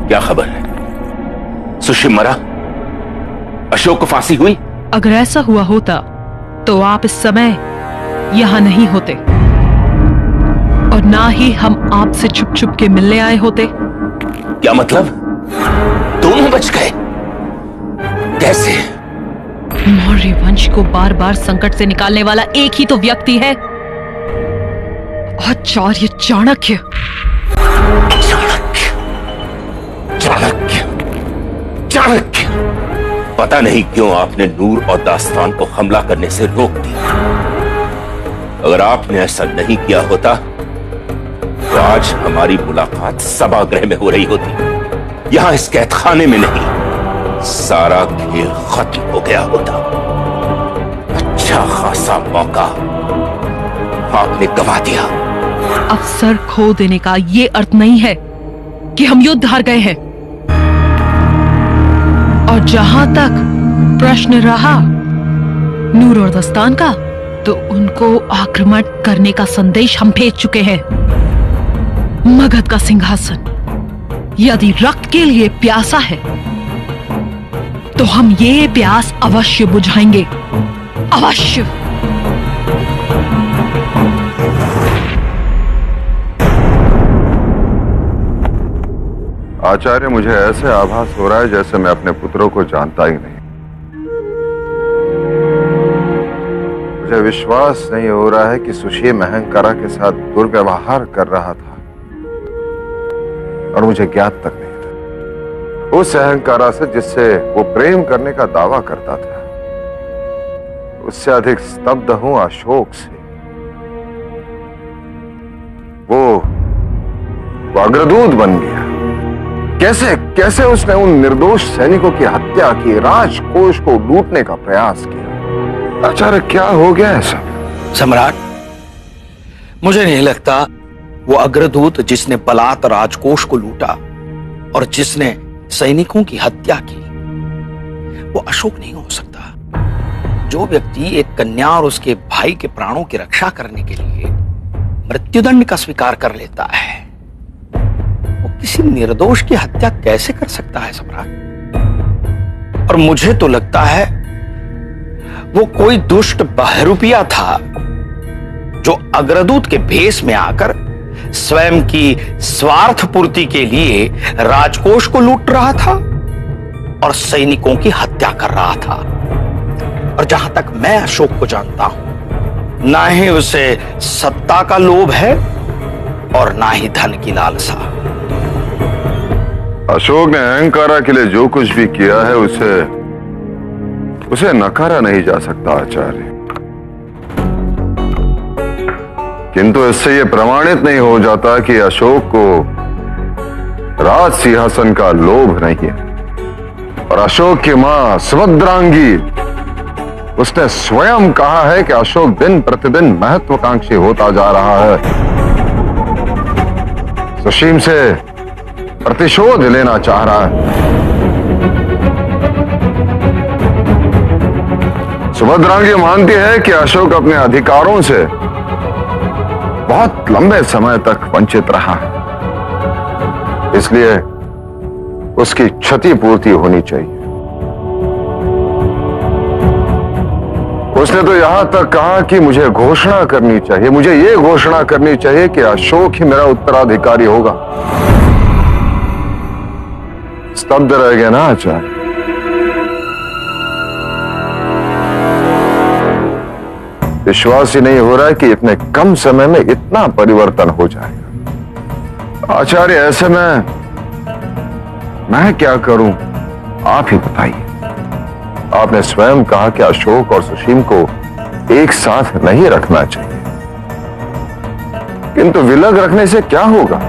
क्या खबर है? सुशीम मरा? अशोक को फांसी हुई? अगर ऐसा हुआ होता तो आप इस समय यहां नहीं होते और ना ही हम आपसे छुप छुप के मिलने आए होते। क्या मतलब? दोनों बच गए? कैसे? मौर्य वंश को बार बार संकट से निकालने वाला एक ही तो व्यक्ति है, आचार्य चाणक्य। चाणक्य, चाणक्य, चाणक्य। पता नहीं क्यों आपने नूर और दास्तान को हमला करने से रोक दिया। अगर आपने ऐसा नहीं किया होता तो आज हमारी मुलाकात सभागृह में हो रही होती, यहां इस कैदखाने में नहीं। सारा खेल खत्म हो गया होता। अच्छा खासा मौका आपने गंवा दिया। अवसर खो देने का ये अर्थ नहीं है कि हम युद्ध हार गए हैं। और जहां तक प्रश्न रहा नूर और दस्तान का, तो उनको आक्रमण करने का संदेश हम भेज चुके हैं। मगध का सिंहासन यदि रक्त के लिए प्यासा है तो हम ये प्यास अवश्य बुझाएंगे, अवश्य। आचार्य, मुझे ऐसे आभास हो रहा है जैसे मैं अपने पुत्रों को जानता ही नहीं। मुझे विश्वास नहीं हो रहा है कि सुशीम अहंकारा के साथ दुर्व्यवहार कर रहा था और मुझे ज्ञात तक नहीं था। उस अहंकारा से जिससे वो प्रेम करने का दावा करता था, उससे अधिक स्तब्ध हूं अशोक से। वो अग्रदूत बन गया। कैसे कैसे उसने उन निर्दोष सैनिकों की हत्या की, राजकोष को लूटने का प्रयास किया। आचार्य, क्या हो गया है सब? सम्राट, मुझे नहीं लगता वो अग्रदूत जिसने बलात् राजकोष को लूटा और जिसने सैनिकों की हत्या की, वो अशोक नहीं हो सकता। जो व्यक्ति एक कन्या और उसके भाई के प्राणों की रक्षा करने के लिए मृत्युदंड का स्वीकार कर लेता है, वो किसी निर्दोष की हत्या कैसे कर सकता है सम्राट? और मुझे तो लगता है वो कोई दुष्ट बहरूपिया था जो अग्रदूत के भेष में आकर स्वयं की स्वार्थ पूर्ति के लिए राजकोष को लूट रहा था और सैनिकों की हत्या कर रहा था। और जहां तक मैं अशोक को जानता हूं, ना ही उसे सत्ता का लोभ है और ना ही धन की लालसा। अशोक ने अहंकारा के लिए जो कुछ भी किया है उसे नकारा नहीं जा सकता आचार्य। किंतु इससे यह प्रमाणित नहीं हो जाता कि अशोक को राज सिंहासन का लोभ नहीं है। और अशोक की मां सुभद्रांगी, उसने स्वयं कहा है कि अशोक दिन प्रतिदिन महत्वाकांक्षी होता जा रहा है, सुशीम से प्रतिशोध लेना चाह रहा है। सुभद्रांगी मानती है कि अशोक अपने अधिकारों से बहुत लंबे समय तक वंचित रहा है, इसलिए उसकी क्षतिपूर्ति होनी चाहिए। उसने तो यहां तक कहा कि मुझे घोषणा करनी चाहिए, मुझे यह घोषणा करनी चाहिए कि अशोक ही मेरा उत्तराधिकारी होगा। स्तब्ध रह गया ना आचार्य? विश्वास ही नहीं हो रहा है कि इतने कम समय में इतना परिवर्तन हो जाएगा। आचार्य, ऐसे में मैं क्या करूं, आप ही बताइए। आपने स्वयं कहा कि अशोक और सुशीम को एक साथ नहीं रखना चाहिए, किंतु विलग रखने से क्या होगा?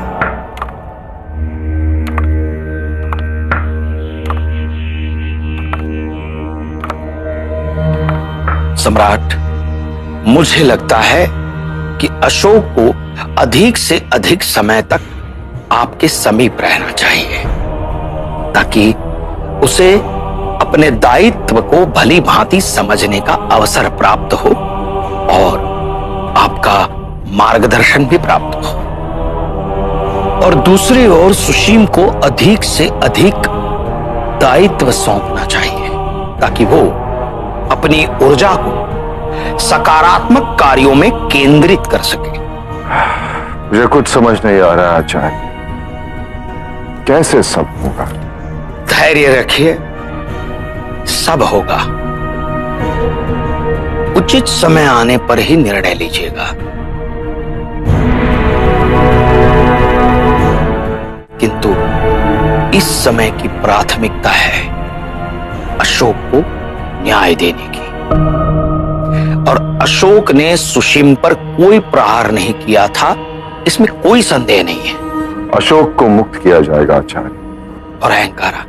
सम्राट, मुझे लगता है कि अशोक को अधिक से अधिक समय तक आपके समीप रहना चाहिए, ताकि उसे अपने दायित्व को भली भांति समझने का अवसर प्राप्त हो और आपका मार्गदर्शन भी प्राप्त हो। और दूसरी ओर सुशीम को अधिक से अधिक दायित्व सौंपना चाहिए ताकि वो अपनी ऊर्जा को सकारात्मक कार्यों में केंद्रित कर सके। मुझे कुछ समझ नहीं आ रहा आचार्य, कैसे सब होगा? धैर्य रखिए, सब होगा। उचित समय आने पर ही निर्णय लीजिएगा। किंतु इस समय की प्राथमिकता है अशोक को न्याय देने की। और अशोक ने सुशीम पर कोई प्रहार नहीं किया था, इसमें कोई संदेह नहीं है। अशोक को मुक्त किया जाएगा आचार्य। और अहंकारा,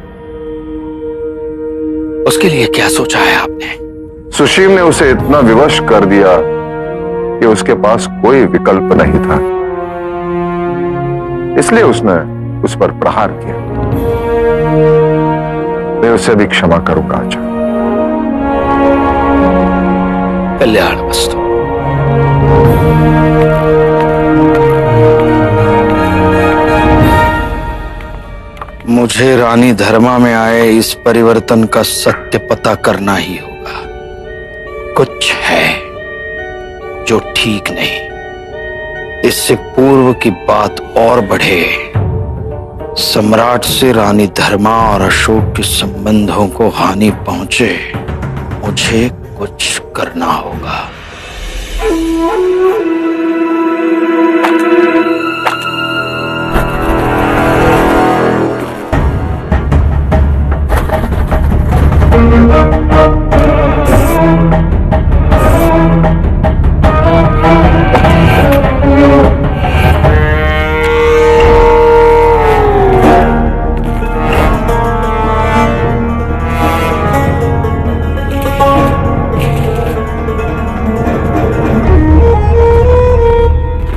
उसके लिए क्या सोचा है आपने? सुशीम ने उसे इतना विवश कर दिया कि उसके पास कोई विकल्प नहीं था, इसलिए उसने उस पर प्रहार किया। मैं उसे भी क्षमा करूंगा आचार्य। कल्याण वस्तु। मुझे रानी धर्मा में आए इस परिवर्तन का सत्य पता करना ही होगा। कुछ है जो ठीक नहीं। इससे पूर्व की बात और बढ़े, सम्राट से रानी धर्मा और अशोक के संबंधों को हानि पहुंचे, मुझे कुछ करना होगा।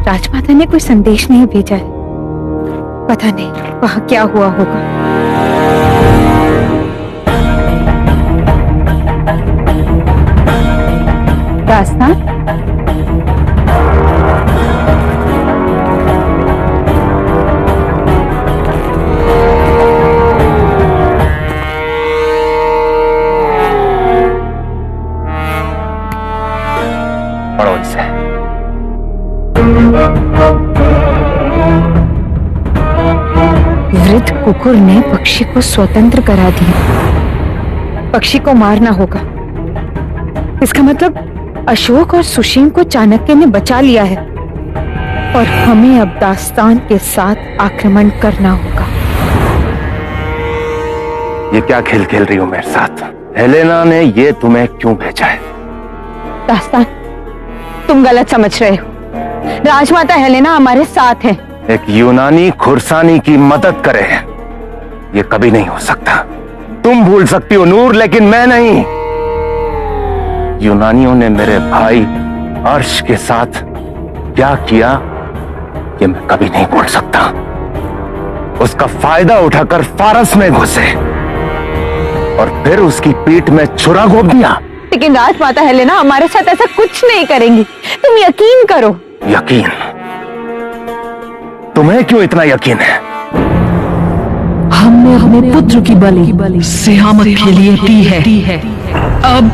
राजमाता ने कोई संदेश नहीं भेजा है, पता नहीं वहां क्या हुआ होगा। दास्तान, पढ़ो इसे। वृद्ध कुकुर ने पक्षी को स्वतंत्र करा दिया। पक्षी को मारना होगा। इसका मतलब अशोक और सुशीम को चाणक्य ने बचा लिया है और हमें अब दास्तान के साथ आक्रमण करना होगा। ये क्या खेल खेल रही हो मेरे साथ? हेलेना ने ये तुम्हें क्यों भेजा है? दास्तान, तुम गलत समझ रहे हो। राजमाता हेलेना हमारे साथ है। एक यूनानी खुरसानी की मदद करे, ये कभी नहीं हो सकता। तुम भूल सकती हो नूर, लेकिन मैं नहीं। यूनानियों ने मेरे भाई अर्श के साथ क्या किया, ये मैं कभी नहीं भूल सकता। उसका फायदा उठाकर फारस में घुसे और फिर उसकी पीठ में छुरा घोंप दिया। लेकिन राजमाता हेलेना हमारे साथ ऐसा कुछ नहीं करेंगी, तुम यकीन करो। यकीन? तुम्हें क्यों इतना यकीन है? हमने अपने पुत्र की बलि सियामत के लिए दी है। अब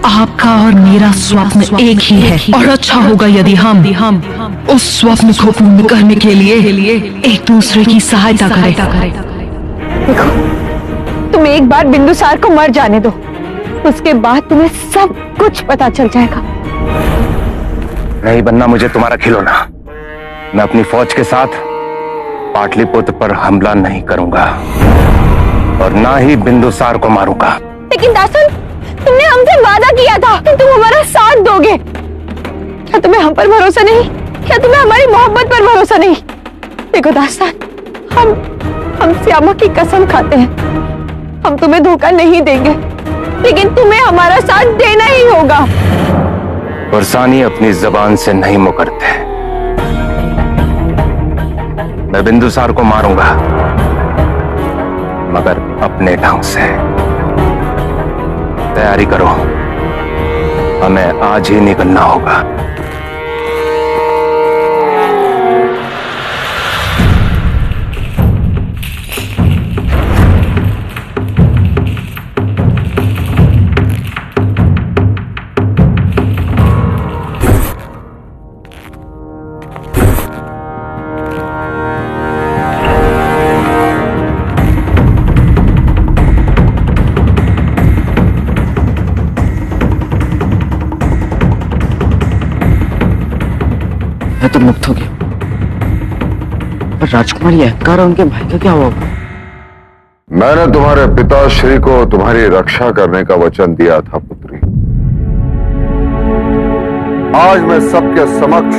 आपका और मेरा स्वप्न एक ही है और अच्छा होगा यदि हम उस स्वप्न को पूर्ण करने के लिए एक दूसरे की सहायता करें। देखो, तुम एक बार बिंदुसार को मर जाने दो, उसके बाद तुम्हें सब कुछ पता चल जाएगा। नहीं बनना मुझे तुम्हारा खिलौना। मैं अपनी फौज के साथ पाटलिपुत्र पर हमला नहीं करूंगा और ना ही बिंदुसार को मारूंगा। लेकिन दासन, तुमने हमसे वादा किया था कि तुम हमारा साथ दोगे। क्या तुम्हें हम पर भरोसा नहीं? क्या तुम्हें हमारी मोहब्बत पर भरोसा नहीं? देखो दास्तान, हम श्यामा की कसम खाते हैं, हम तुम्हें धोखा नहीं देंगे, लेकिन तुम्हें हमारा साथ देना ही होगा। खुरसानी अपनी जबान से नहीं मुकरते। मैं बिंदुसार को मारूंगा, मगर अपने ढंग से। तैयारी करो, हमें आज ही निकलना होगा। तो मुक्त हो गया, पर राजकुमारी अहंकार और उनके भाई का क्या हुआ? मैंने तुम्हारे पिताश्री को तुम्हारी रक्षा करने का वचन दिया था पुत्री। आज मैं सबके समक्ष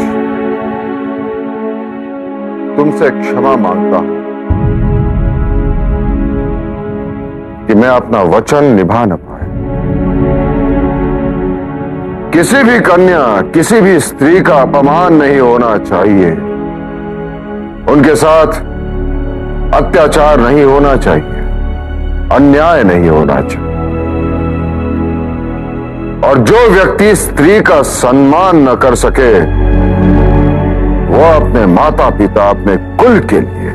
तुमसे क्षमा मांगता हूं कि मैं अपना वचन निभा न पाया। किसी भी कन्या, किसी भी स्त्री का अपमान नहीं होना चाहिए, उनके साथ अत्याचार नहीं होना चाहिए, अन्याय नहीं होना चाहिए। और जो व्यक्ति स्त्री का सम्मान न कर सके, वो अपने माता पिता, अपने कुल के लिए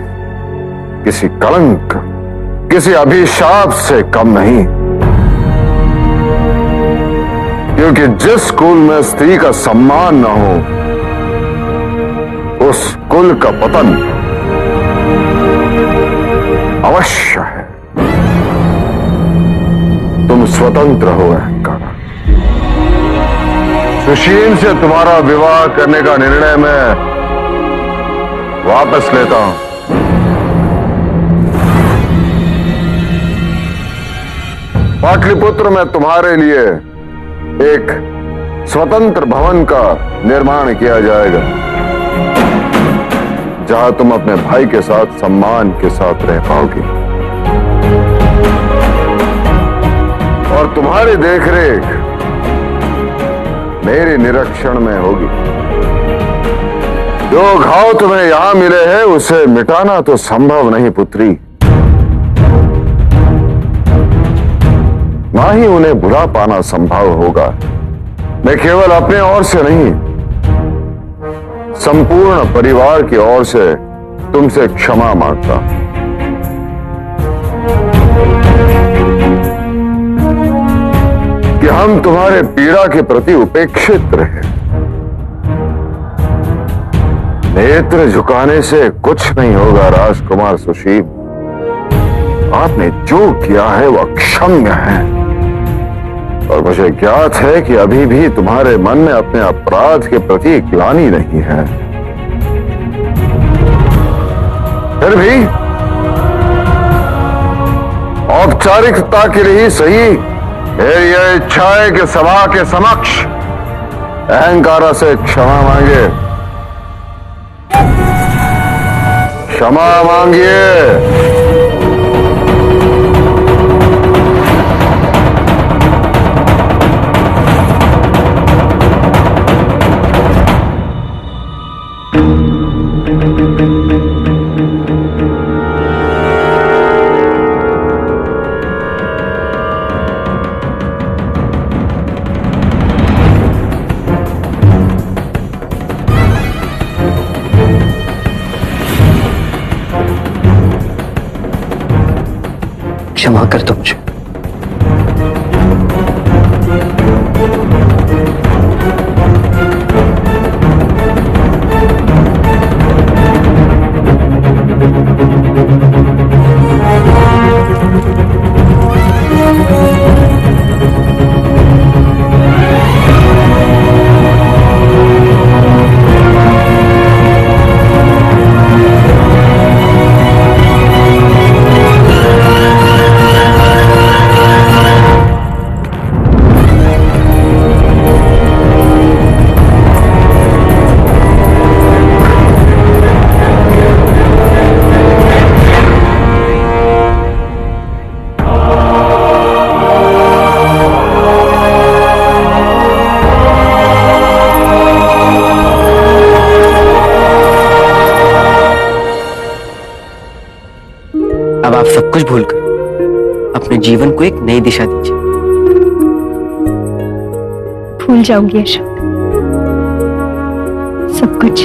किसी कलंक, किसी अभिशाप से कम नहीं। क्योंकि जिस कुल में स्त्री का सम्मान न हो, उस कुल का पतन अवश्य है। तुम स्वतंत्र हो अहंकार। सुशील से तुम्हारा विवाह करने का निर्णय मैं वापस लेता हूं। पाटलिपुत्र में तुम्हारे लिए एक स्वतंत्र भवन का निर्माण किया जाएगा, जहां तुम अपने भाई के साथ सम्मान के साथ रह पाओगे और तुम्हारी देखरेख मेरे निरीक्षण में होगी। जो घाव तुम्हें यहां मिले हैं, उसे मिटाना तो संभव नहीं पुत्री, ना ही उन्हें बुरा पाना संभव होगा। मैं केवल अपने ओर से नहीं, संपूर्ण परिवार की ओर से तुमसे क्षमा मांगता हूं। कि हम तुम्हारे पीड़ा के प्रति उपेक्षित रहे। नेत्र झुकाने से कुछ नहीं होगा राजकुमार सुशील। आपने जो किया है वह क्षम्य है, और मुझे ज्ञात है कि अभी भी तुम्हारे मन में अपने अपराध के प्रति ग्लानि नहीं है। फिर भी औपचारिकता के लिए ही सही, मेरी यह इच्छा है कि सभा के समक्ष अहंकारा से क्षमा मांगे। क्षमा मांगिए। क्षमा कर दो मुझे। अब आप सब कुछ भूलकर अपने जीवन को एक नई दिशा दीजिए। भूल जाऊंगी अशोक, सब कुछ,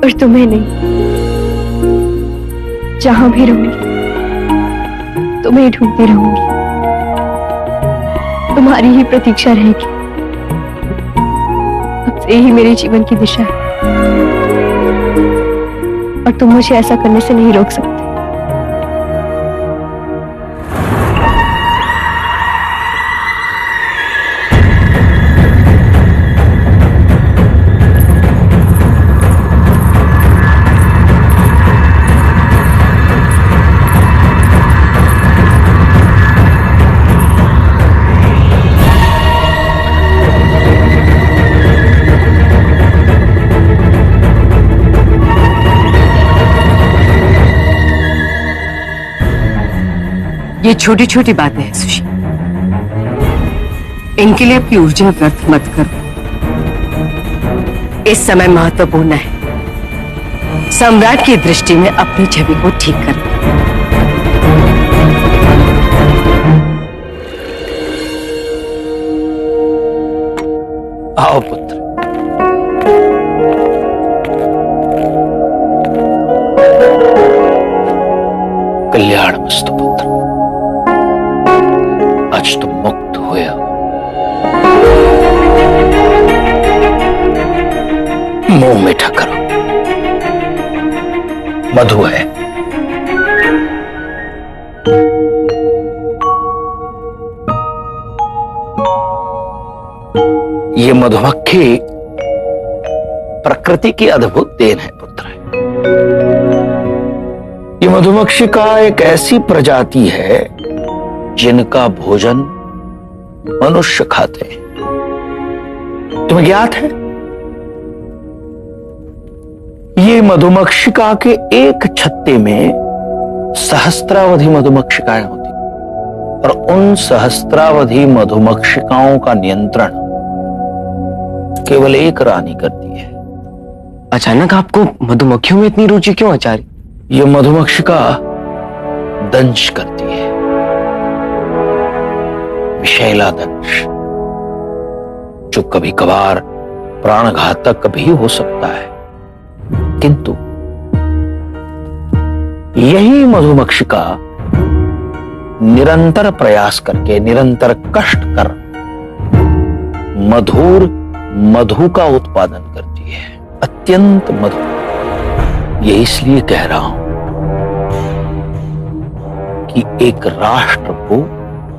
और तुम्हें नहीं। जहां भी रहूंगी तुम्हें ढूंढती रहूंगी, तुम्हारी ही प्रतीक्षा रहेगी। अब से ही मेरे जीवन की दिशा है, और तुम मुझे ऐसा करने से नहीं रोक सकते। ये छोटी छोटी बातें हैं सुशी, इनके लिए अपनी ऊर्जा व्यर्थ मत करो। इस समय महत्वपूर्ण है सम्राट की दृष्टि में अपनी छवि को ठीक करना। आओ पुत्र। कल्याणमस्तु पुत्र, आज तुम मुक्त हुए हो। मुंह मीठा करो, मधु है। ये मधुमक्खी प्रकृति की अद्भुत देन है पुत्र। ये मधुमक्षिका एक ऐसी प्रजाति है जिनका भोजन मनुष्य खाते हैं। तुम्हें ज्ञात है? ये मधुमक्षिका के एक छत्ते में सहस्त्रावधि मधुमक्षिकाएं होती, और उन सहस्त्रावधि मधुमक्षिकाओं का नियंत्रण केवल एक रानी करती है। अचानक आपको मधुमक्खियों में इतनी रुचि क्यों आचार्य? यह मधुमक्षिका दंश करती है, विषैला दंश, जो कभी कभार प्राणघातक भी हो सकता है। किंतु यही मधुमक्षिका निरंतर प्रयास करके, निरंतर कष्ट कर मधुर मधु का उत्पादन करती है, अत्यंत मधुर। ये इसलिए कह रहा हूं कि एक राष्ट्र को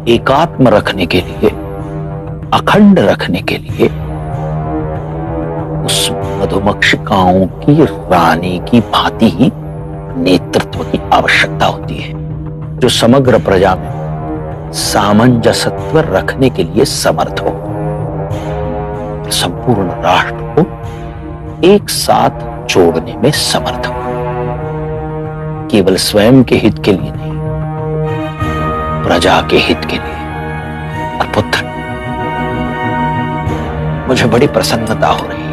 एकात्म रखने के लिए, अखंड रखने के लिए उस मधुमक्षिकाओं की रानी की भांति ही नेतृत्व की आवश्यकता होती है, जो समग्र प्रजा में सामंजस्य रखने के लिए समर्थ हो, संपूर्ण राष्ट्र को एक साथ जोड़ने में समर्थ हो, केवल स्वयं के हित के लिए नहीं, प्रजा के हित के लिए। और पुत्र, मुझे बड़ी प्रसन्नता हो रही है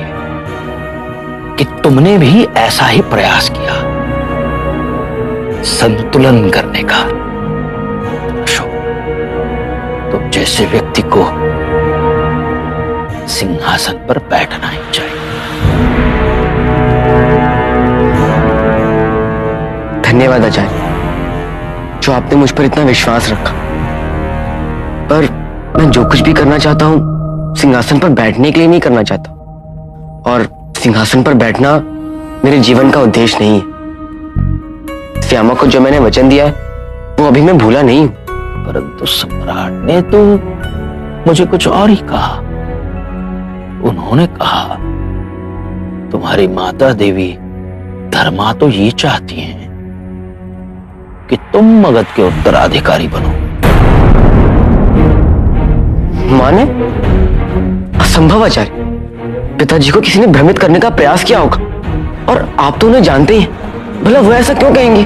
कि तुमने भी ऐसा ही प्रयास किया संतुलन करने का। अशोक, तुम जैसे व्यक्ति को सिंहासन पर बैठना ही चाहिए। धन्यवाद आचार्य, जो आपने मुझ पर इतना विश्वास रखा। पर मैं जो कुछ भी करना चाहता हूं सिंहासन पर बैठने के लिए नहीं करना चाहता, और सिंहासन पर बैठना मेरे जीवन का उद्देश्य नहीं है। श्यामा को जो मैंने वचन दिया है वो अभी मैं भूला नहीं हूं। परंतु सम्राट ने तो मुझे कुछ और ही कहा। उन्होंने कहा तुम्हारी माता देवी धर्मा तो ये चाहती हैं कि तुम मगध के उत्तराधिकारी बनो। माने? असंभव आचार्य, पिताजी को किसी ने भ्रमित करने का प्रयास किया होगा, और आप तो उन्हें जानते ही हैं, भला वो ऐसा क्यों कहेंगे?